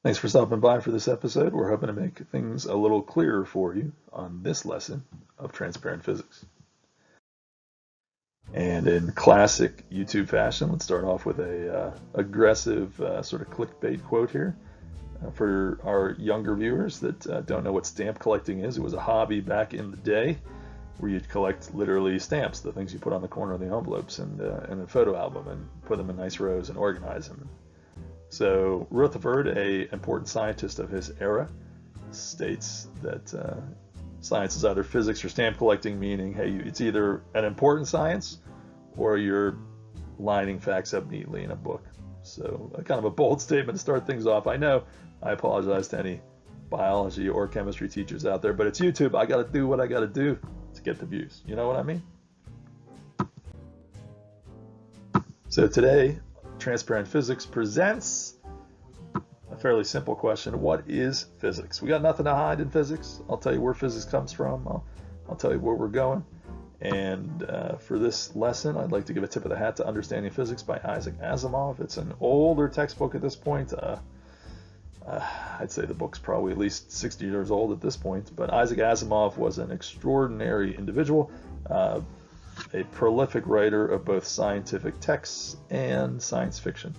Thanks for stopping by for this episode. We're hoping to make things a little clearer for you on this lesson of transparent physics. And in classic YouTube fashion, let's start off with a aggressive sort of clickbait quote here. For our younger viewers that don't know what stamp collecting is, it was a hobby back in the day where you'd collect literally stamps, the things you put on the corner of the envelopes and in a photo album and put them in nice rows and organize them. So Rutherford, a important scientist of his era, states that science is either physics or stamp collecting, meaning, hey, it's either an important science or you're lining facts up neatly in a book. So kind of a bold statement to start things off. I know, I apologize to any biology or chemistry teachers out there, but it's YouTube. I got to do what I got to do to get the views. You know what I mean? So today, Transparent Physics presents a fairly simple question. What is physics? We got nothing to hide in physics. I'll tell you where physics comes from. I'll tell you where we're going. And for this lesson, I'd like to give a tip of the hat to Understanding Physics by Isaac Asimov. It's an older textbook at this point. I'd say the book's probably at least 60 years old at this point. But Isaac Asimov was an extraordinary individual, a prolific writer of both scientific texts and science fiction,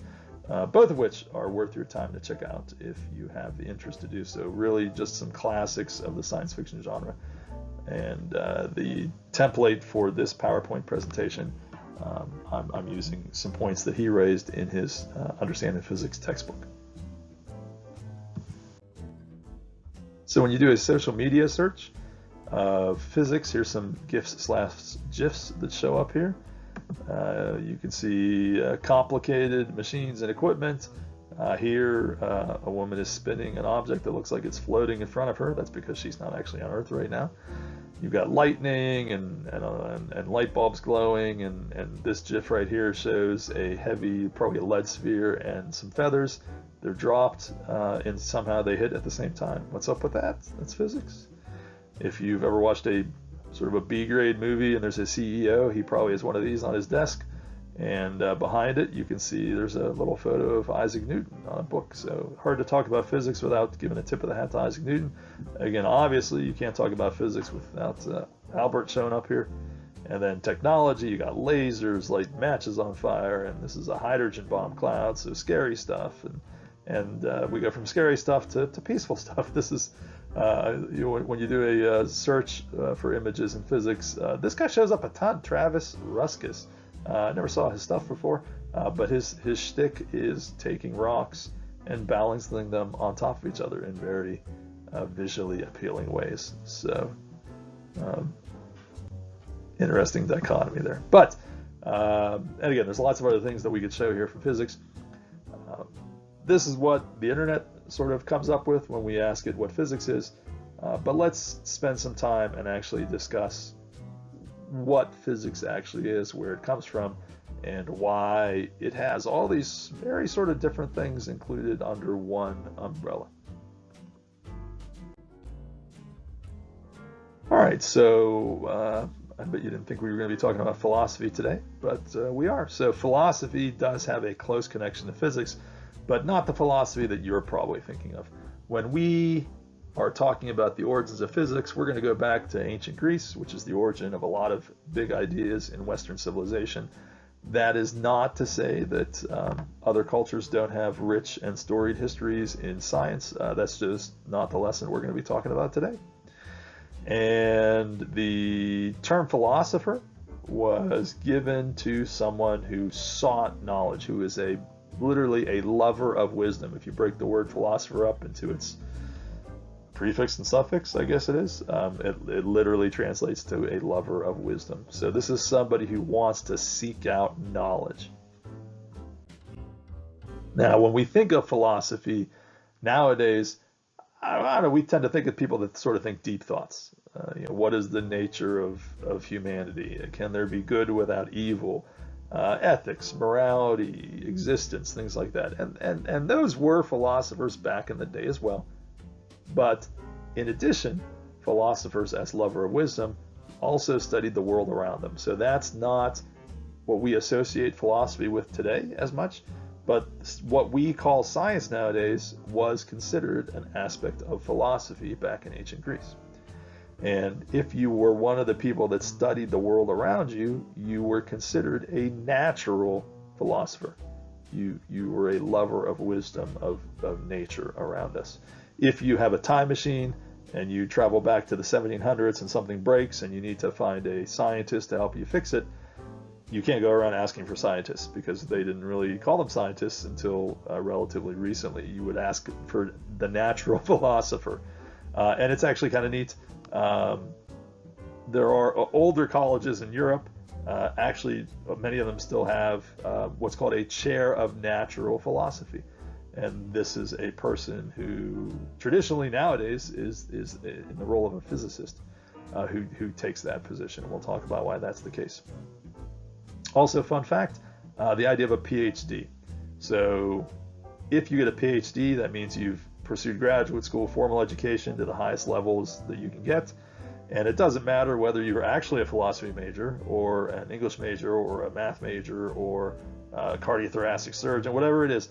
both of which are worth your time to check out if you have the interest to do so. Really just some classics of the science fiction genre. And the template for this PowerPoint presentation, I'm using some points that he raised in his Understanding Physics textbook. So when you do a social media search of physics, here's some GIFs that show up here. You can see complicated machines and equipment. Here, a woman is spinning an object that looks like it's floating in front of her. That's because she's not actually on Earth right now. You've got lightning and light bulbs glowing, and this GIF right here shows a heavy, probably a lead sphere and some feathers. They're dropped and somehow they hit at the same time. What's up with that? That's physics. If you've ever watched a sort of a B-grade movie and there's a CEO, he probably has one of these on his desk. And behind it, you can see there's a little photo of Isaac Newton on a book. So hard to talk about physics without giving a tip of the hat to Isaac Newton. Again, obviously, you can't talk about physics without Albert showing up here. And then technology, you got lasers, light matches on fire, and this is a hydrogen bomb cloud, so scary stuff. And we go from scary stuff to peaceful stuff. This is, when you do a search for images in physics, this guy shows up a ton, Travis Ruskis. I never saw his stuff before, but his shtick is taking rocks and balancing them on top of each other in very visually appealing ways. So, interesting dichotomy there. But, and again, there's lots of other things that we could show here from physics. This is what the internet sort of comes up with when we ask it what physics is. But let's spend some time and actually discuss what physics actually is, where it comes from, and why it has all these very sort of different things included under one umbrella. All right, so I bet you didn't think we were going to be talking about philosophy today, but we are. So philosophy does have a close connection to physics, but not the philosophy that you're probably thinking of. When we are talking about the origins of physics, we're going to go back to ancient Greece, which is the origin of a lot of big ideas in Western civilization. That is not to say that other cultures don't have rich and storied histories in science. That's just not the lesson we're going to be talking about today. And the term philosopher was given to someone who sought knowledge, who is literally a lover of wisdom. If you break the word philosopher up into its prefix and suffix, I guess it is, it literally translates to a lover of wisdom. So this is somebody who wants to seek out knowledge. Now, when we think of philosophy nowadays, I don't know, we tend to think of people that sort of think deep thoughts. What is the nature of humanity? Can there be good without evil? Ethics, morality, existence, things like that. And those were philosophers back in the day as well. But in addition, philosophers as lover of wisdom also studied the world around them. So that's not what we associate philosophy with today as much. But what we call science nowadays was considered an aspect of philosophy back in ancient Greece. And if you were one of the people that studied the world around you, you were considered a natural philosopher. You were a lover of wisdom, of nature around us. If you have a time machine and you travel back to the 1700s and something breaks and you need to find a scientist to help you fix it, you can't go around asking for scientists, because they didn't really call them scientists until relatively recently. You would ask for the natural philosopher. And it's actually kind of neat. There are older colleges in Europe. Actually, many of them still have what's called a chair of natural philosophy. And this is a person who traditionally nowadays is in the role of a physicist who takes that position. We'll talk about why that's the case. Also, fun fact, the idea of a PhD. So if you get a PhD, that means you've pursued graduate school, formal education to the highest levels that you can get. And it doesn't matter whether you're actually a philosophy major or an English major or a math major or a cardiothoracic surgeon, whatever it is.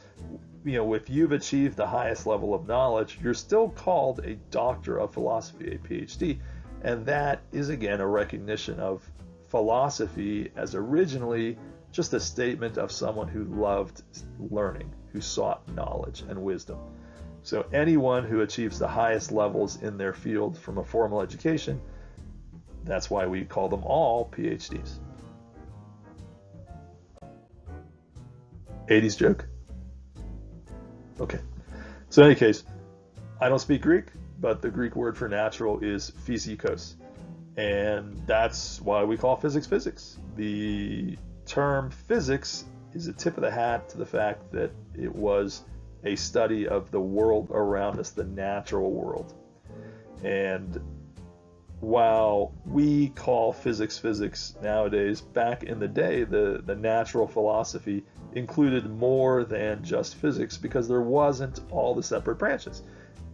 If you've achieved the highest level of knowledge, you're still called a doctor of philosophy, a PhD. And that is, again, a recognition of philosophy as originally just a statement of someone who loved learning, who sought knowledge and wisdom. So anyone who achieves the highest levels in their field from a formal education, that's why we call them all PhDs. 80s joke? Okay. So in any case, I don't speak Greek, but the Greek word for natural is PHYSIKOS. And that's why we call physics physics. The term physics is a tip of the hat to the fact that it was a study of the world around us, the natural world. And while we call physics physics nowadays, back in the day, the natural philosophy included more than just physics, because there wasn't all the separate branches.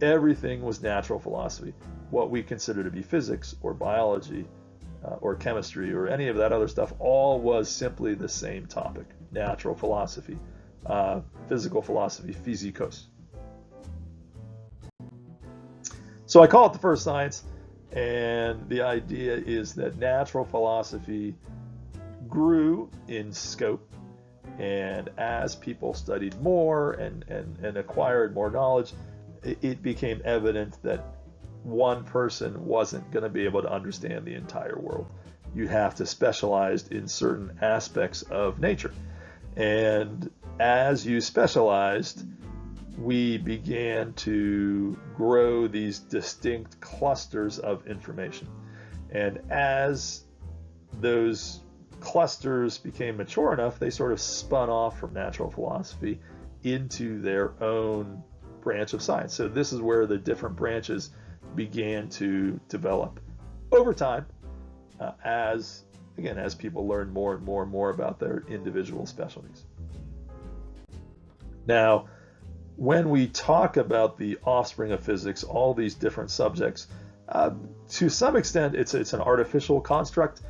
Everything was natural philosophy. What we consider to be physics or biology or chemistry or any of that other stuff all was simply the same topic: natural philosophy, physical philosophy, PHYSIKOS. So I call it the first science, and the idea is that natural philosophy grew in scope, and as people studied more and acquired more knowledge, it became evident that one person wasn't going to be able to understand the entire world. You have to specialize in certain aspects of nature. And as you specialized, we began to grow these distinct clusters of information. And as those clusters became mature enough, they sort of spun off from natural philosophy into their own branch of science. So this is where the different branches began to develop over time, as people learn more and more and more about their individual specialties. Now, when we talk about the offspring of physics, all these different subjects, to some extent it's an artificial construct,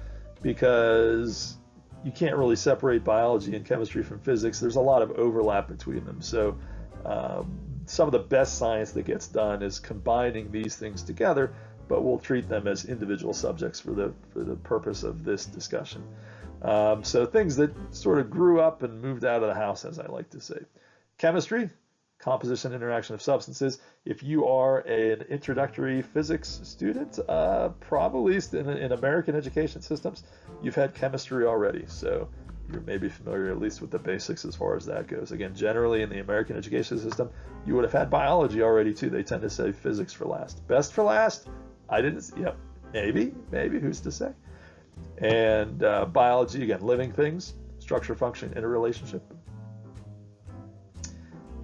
because you can't really separate biology and chemistry from physics. There's a lot of overlap between them. So some of the best science that gets done is combining these things together, but we'll treat them as individual subjects for the purpose of this discussion. So things that sort of grew up and moved out of the house, as I like to say. Chemistry, composition and interaction of substances. If you are an introductory physics student, probably in American education systems, you've had chemistry already. So you're maybe familiar at least with the basics as far as that goes. Again, generally in the American education system, you would have had biology already too. They tend to say physics for last. Best for last? Maybe, who's to say? And biology, again, living things, structure, function, interrelationship.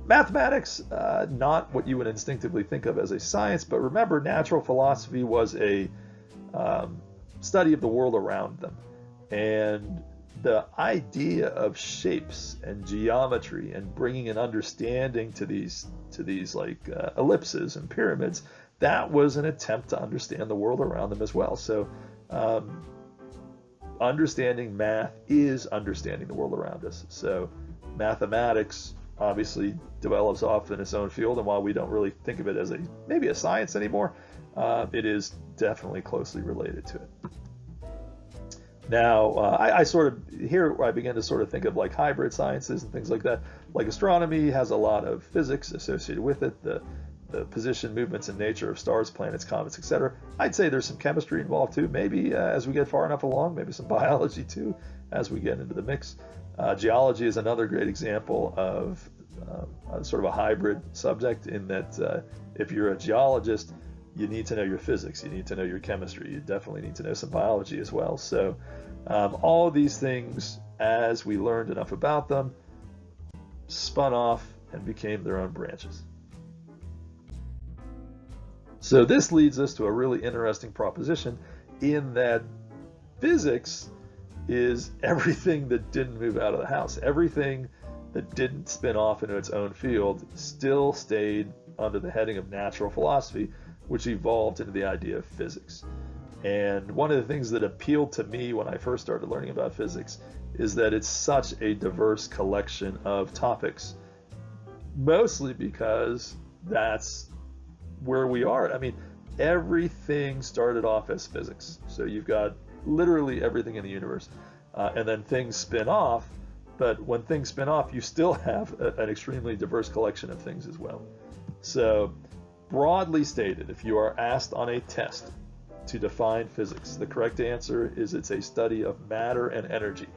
Mathematics, not what you would instinctively think of as a science, but remember, natural philosophy was a study of the world around them. And the idea of shapes and geometry and bringing an understanding to these like ellipses and pyramids, that was an attempt to understand the world around them as well. So understanding math is understanding the world around us. So mathematics obviously develops off in its own field, and while we don't really think of it as maybe a science anymore, it is definitely closely related to it. Now, I sort of, here I begin to sort of think of like hybrid sciences and things like that. Like astronomy has a lot of physics associated with it, the position, movements, and nature of stars, planets, comets, etc. I'd say there's some chemistry involved too, maybe as we get far enough along, maybe some biology too, as we get into the mix. Geology is another great example of sort of a hybrid subject, in that if you're a geologist, you need to know your physics, you need to know your chemistry, you definitely need to know some biology as well. So all of these things, as we learned enough about them, spun off and became their own branches. So this leads us to a really interesting proposition, in that physics is everything that didn't move out of the house. Everything that didn't spin off into its own field still stayed under the heading of natural philosophy, which evolved into the idea of physics. And one of the things that appealed to me when I first started learning about physics is that it's such a diverse collection of topics, mostly because that's where we are. I mean, everything started off as physics. So you've got literally everything in the universe, and then things spin off. But when things spin off, you still have an extremely diverse collection of things as well. So broadly stated, if you are asked on a test to define physics, the correct answer is it's a study of matter and energy.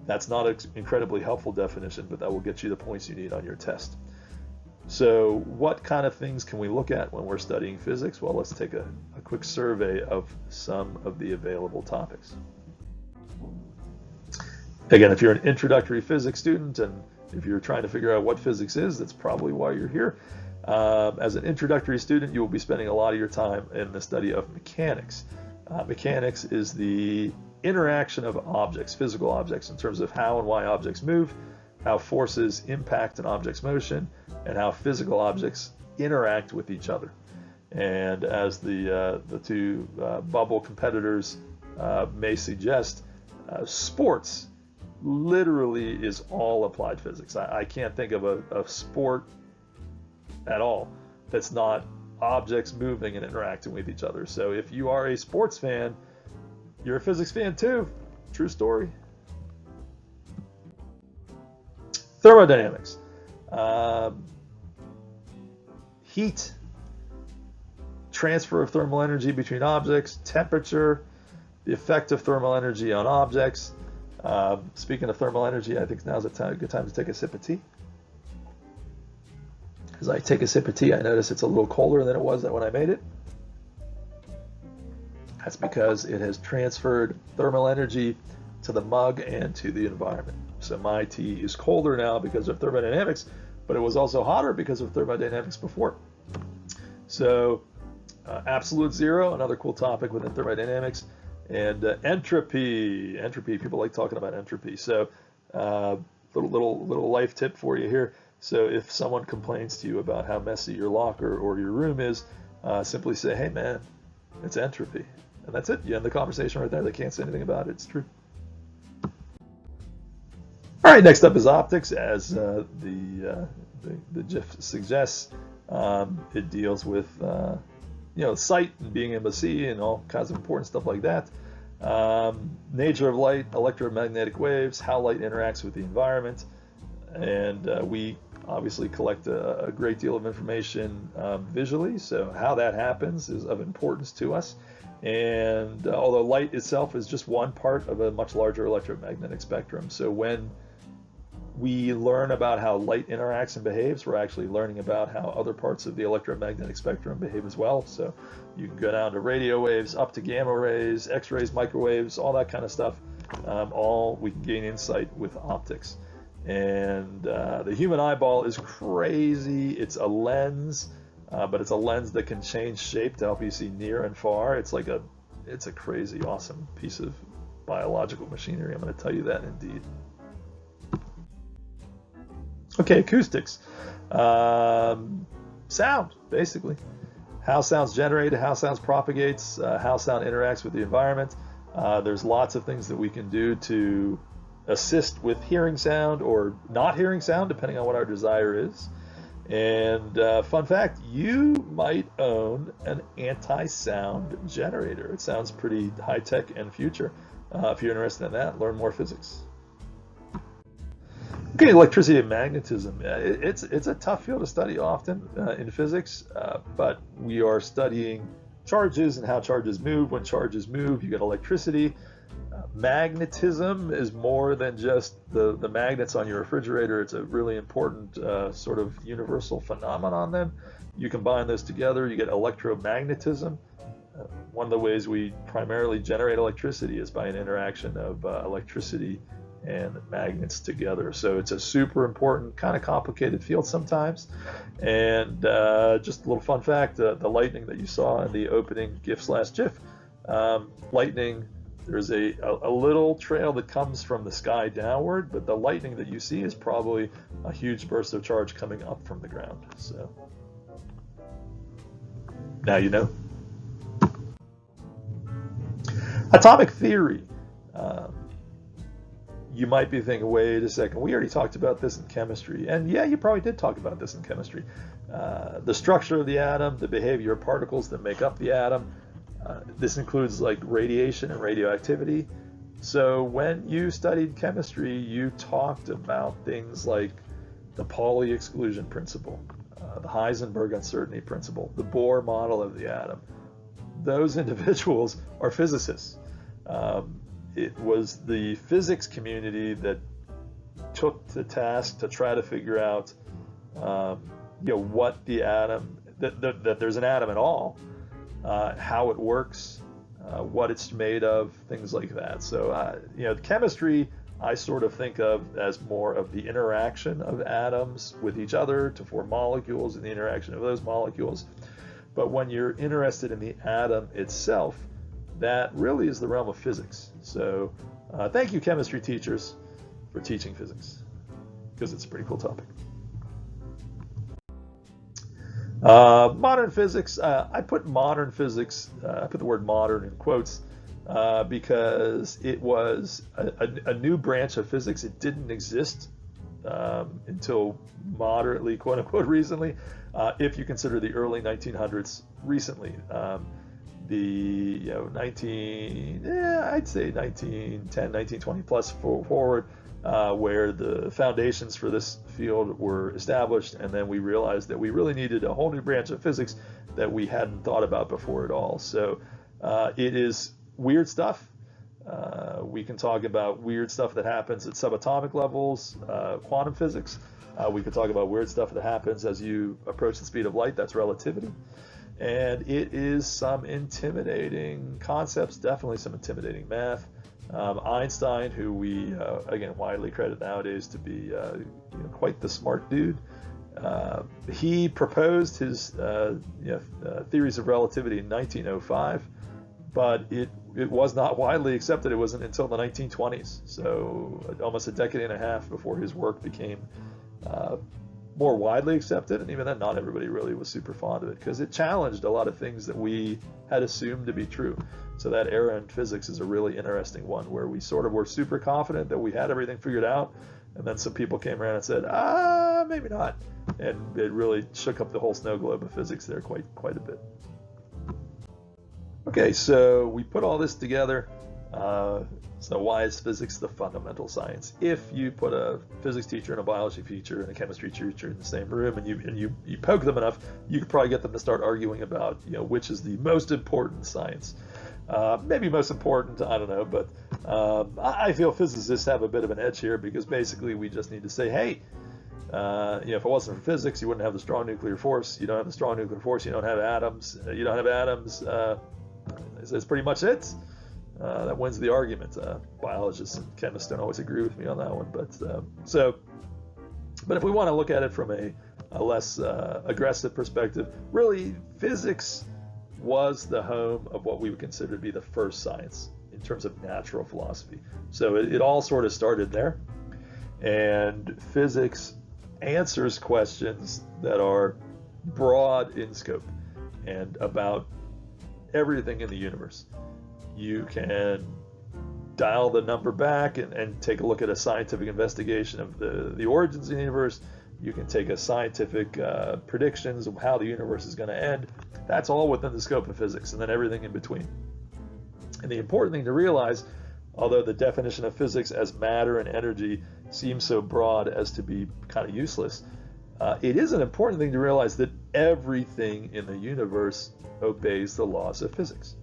That's not an incredibly helpful definition, but that will get you the points you need on your test. So what kind of things can we look at when we're studying physics? Well, let's take a quick survey of some of the available topics. Again, if you're an introductory physics student, and if you're trying to figure out what physics is, that's probably why you're here. As an introductory student, you will be spending a lot of your time in the study of mechanics. Mechanics is the interaction of objects, physical objects, in terms of how and why objects move, how forces impact an object's motion, and how physical objects interact with each other. And as the two bubble competitors may suggest, sports literally is all applied physics. I can't think of a sport at all that's not objects moving and interacting with each other. So if you are a sports fan, you're a physics fan too. True story. Thermodynamics. Heat, transfer of thermal energy between objects, temperature, the effect of thermal energy on objects. Speaking of thermal energy, I think now's a good time to take a sip of tea. As I take a sip of tea, I notice it's a little colder than it was when I made it. That's because it has transferred thermal energy to the mug and to the environment. So my tea is colder now because of thermodynamics, but it was also hotter because of thermodynamics before. So absolute zero, another cool topic within thermodynamics, and entropy. Entropy, people like talking about entropy. So little life tip for you here. So if someone complains to you about how messy your locker or your room is, simply say, hey man, it's entropy. And that's it. You end the conversation right there. They can't say anything about it. It's true. All right, next up is optics. As the GIF suggests, it deals with sight and being able to see and all kinds of important stuff like that. Nature of light, electromagnetic waves, how light interacts with the environment, and we obviously collect a great deal of information visually. So how that happens is of importance to us. And although light itself is just one part of a much larger electromagnetic spectrum, so when we learn about how light interacts and behaves, we're actually learning about how other parts of the electromagnetic spectrum behave as well. So you can go down to radio waves, up to gamma rays, X-rays, microwaves, all that kind of stuff. All we can gain insight with optics. And the human eyeball is crazy. It's a lens, but it's a lens that can change shape to help you see near and far. It's a crazy, awesome piece of biological machinery. I'm going to tell you that indeed. Okay, acoustics. Sound, basically. How sound's generated, how sound propagates, how sound interacts with the environment. There's lots of things that we can do to assist with hearing sound or not hearing sound, depending on what our desire is. And fun fact, you might own an anti-sound generator. It sounds pretty high-tech and future. If you're interested in that, learn more physics. Okay, electricity and magnetism. It's a tough field to study often in physics, but we are studying charges and how charges move. When charges move, you get electricity. Magnetism is more than just the magnets on your refrigerator. It's a really important sort of universal phenomenon then. You combine those together, you get electromagnetism. One of the ways we primarily generate electricity is by an interaction of electricity and magnets together. So it's a super important, kind of complicated field sometimes. And just a little fun fact, the lightning that you saw in the opening GIF/GIF, lightning, there's a little trail that comes from the sky downward, but the lightning that you see is probably a huge burst of charge coming up from the ground. So now you know. Atomic theory. You might be thinking, wait a second, we already talked about this in chemistry. And yeah, you probably did talk about this in chemistry. The structure of the atom, the behavior of particles that make up the atom. This includes like radiation and radioactivity. So when you studied chemistry, you talked about things like the Pauli exclusion principle, the Heisenberg uncertainty principle, the Bohr model of the atom. Those individuals are physicists. It was the physics community that took the task to try to figure out, what the atom, that there's an atom at all, how it works, what it's made of, things like that. So, chemistry I sort of think of as more of the interaction of atoms with each other to form molecules and the interaction of those molecules. But when you're interested in the atom itself, that really is the realm of physics. So thank you, chemistry teachers, for teaching physics, because it's a pretty cool topic. Modern physics, I put modern physics, I put the word modern in quotes, because it was a new branch of physics. It didn't exist until moderately, quote unquote, recently, if you consider the early 1900s recently. I'd say 1910, 1920 plus forward, where the foundations for this field were established, and then we realized that we really needed a whole new branch of physics that we hadn't thought about before at all. So it is weird stuff. We can talk about weird stuff that happens at subatomic levels, quantum physics. We could talk about weird stuff that happens as you approach the speed of light, that's relativity. And it is some intimidating concepts, definitely some intimidating math. Einstein, who we, again, widely credit nowadays to be quite the smart dude, he proposed his theories of relativity in 1905, but it was not widely accepted. It wasn't until the 1920s, so almost a decade and a half before his work became more widely accepted, and even then not everybody really was super fond of it because it challenged a lot of things that we had assumed to be true. So that era in physics is a really interesting one where we sort of were super confident that we had everything figured out, and then some people came around and said, maybe not, and it really shook up the whole snow globe of physics there quite a bit. Okay, so we put all this together. So why is physics the fundamental science? If you put a physics teacher and a biology teacher and a chemistry teacher in the same room and you poke them enough, you could probably get them to start arguing about which is the most important science. Maybe most important, I don't know, but I feel physicists have a bit of an edge here because basically we just need to say, hey, if it wasn't for physics, you wouldn't have the strong nuclear force. You don't have the strong nuclear force. You don't have atoms. You don't have atoms. That's pretty much it. That wins the argument. Biologists and chemists don't always agree with me on that one, but if we want to look at it from a less aggressive perspective, really physics was the home of what we would consider to be the first science in terms of natural philosophy. So it all sort of started there, and physics answers questions that are broad in scope and about everything in the universe. You can dial the number back and take a look at a scientific investigation of the origins of the universe. You can take a scientific predictions of how the universe is going to end. That's all within the scope of physics, and then everything in between. And the important thing to realize, although the definition of physics as matter and energy seems so broad as to be kind of useless, it is an important thing to realize that everything in the universe obeys the laws of physics.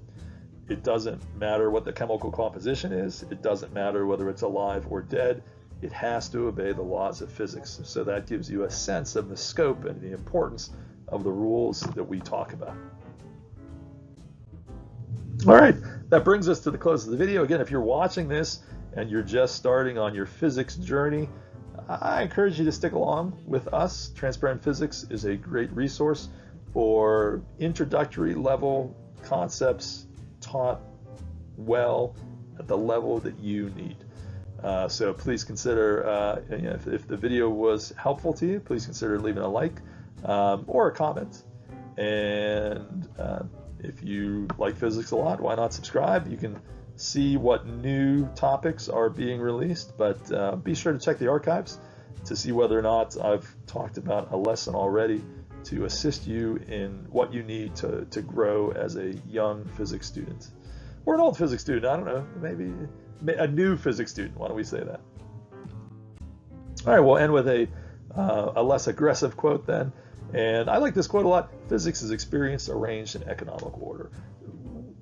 It doesn't matter what the chemical composition is. It doesn't matter whether it's alive or dead. It has to obey the laws of physics. So that gives you a sense of the scope and the importance of the rules that we talk about. All right, that brings us to the close of the video. Again, if you're watching this and you're just starting on your physics journey, I encourage you to stick along with us. Transparent Physics is a great resource for introductory level concepts taught well at the level that you need. So please consider, if the video was helpful to you, please consider leaving a like or a comment. And if you like physics a lot, why not subscribe? You can see what new topics are being released, but be sure to check the archives to see whether or not I've talked about a lesson already to assist you in what you need to grow as a young physics student. Or an old physics student, I don't know, maybe a new physics student, why don't we say that? All right, we'll end with a less aggressive quote then. And I like this quote a lot. Physics is experience arranged in economic order.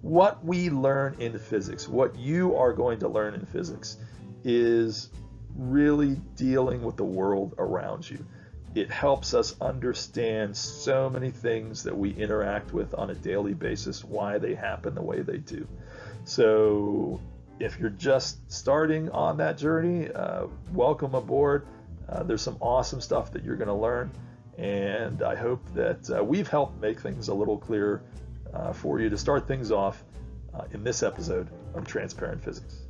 What we learn in physics, what you are going to learn in physics, is really dealing with the world around you. It helps us understand so many things that we interact with on a daily basis, why they happen the way they do. So if you're just starting on that journey, welcome aboard. There's some awesome stuff that you're going to learn. And I hope that we've helped make things a little clearer for you to start things off in this episode of Transparent Physics.